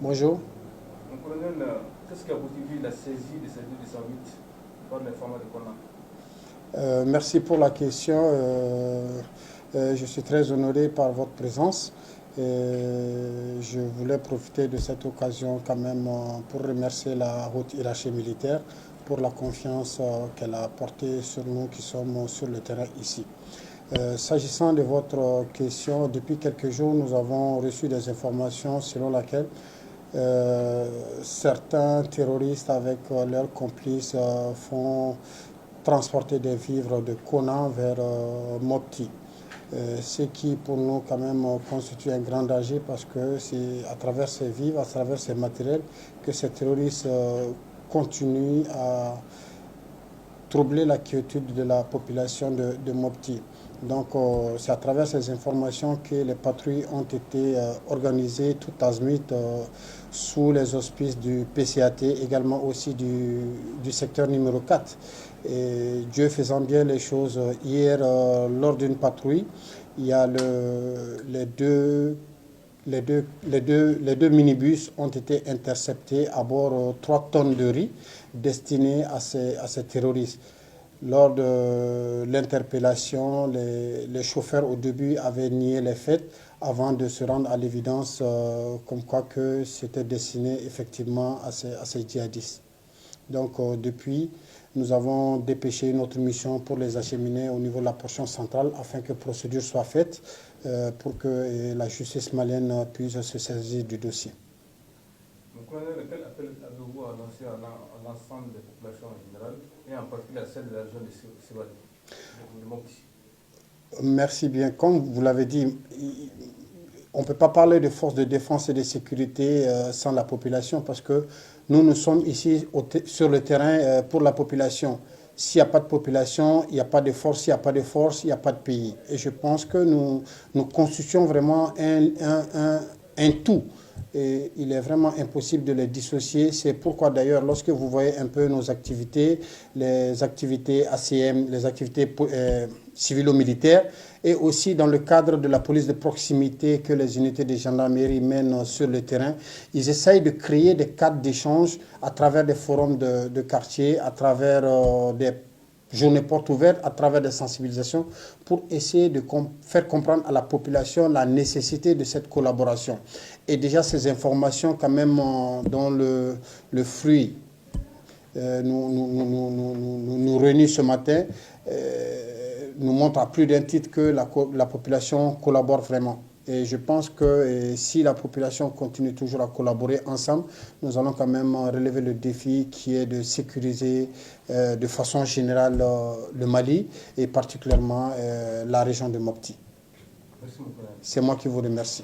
Bonjour. Donc, colonel, qu'est-ce qui a motivé la saisie de ces 208 par les formats de Kona? Merci pour la question. Je suis très honoré par votre présence. Je voulais profiter de cette occasion quand même pour remercier la haute hiérarchie militaire pour la confiance qu'elle a portée sur nous qui sommes sur le terrain ici. S'agissant de votre question, depuis quelques jours, nous avons reçu des informations selon lesquelles certains terroristes avec leurs complices font transporter des vivres de Kona vers Mopti. Ce qui pour nous quand même constitue un grand danger parce que c'est à travers ces vivres, à travers ces matériels que ces terroristes continuent à troubler la quiétude de la population de Mopti. Donc c'est à travers ces informations que les patrouilles ont été organisées tout azimut sous les auspices du PCAT, également aussi du secteur numéro 4. Et Dieu faisant bien les choses, hier lors d'une patrouille, il y a les deux minibus ont été interceptés à bord 3 tonnes de riz destinés à ces terroristes. Lors de l'interpellation, les chauffeurs au début avaient nié les faits avant de se rendre à l'évidence comme quoi que c'était destiné effectivement à ces djihadistes. Donc depuis, nous avons dépêché notre mission pour les acheminer au niveau de la portion centrale afin que procédure soit faite pour que la justice malienne puisse se saisir du dossier. Donc, colonel, quel appel avez-vous à lancer à l'ensemble des populations en général et en particulier à celle de la région de Sibali, de Mopti? Merci bien. Comme vous l'avez dit, on ne peut pas parler de forces de défense et de sécurité sans la population parce que nous sommes ici sur le terrain pour la population. S'il n'y a pas de population, il n'y a pas de force. S'il n'y a pas de force, il n'y a pas de pays. Et je pense que nous constituons vraiment un tout. Et il est vraiment impossible de les dissocier. C'est pourquoi d'ailleurs, lorsque vous voyez un peu nos activités, les activités ACM, les activités civilo-militaires, et aussi dans le cadre de la police de proximité que les unités de gendarmerie mènent sur le terrain, ils essayent de créer des cadres d'échange à travers des forums de quartier, à travers des journées portes ouvertes, à travers des sensibilisations, pour essayer de faire comprendre à la population la nécessité de cette collaboration. Et déjà ces informations quand même dont le fruit nous réunit ce matin, nous montre à plus d'un titre que la population collabore vraiment. Et je pense que si la population continue toujours à collaborer ensemble, nous allons quand même relever le défi qui est de sécuriser de façon générale le Mali et particulièrement la région de Mopti. Merci beaucoup. C'est moi qui vous remercie.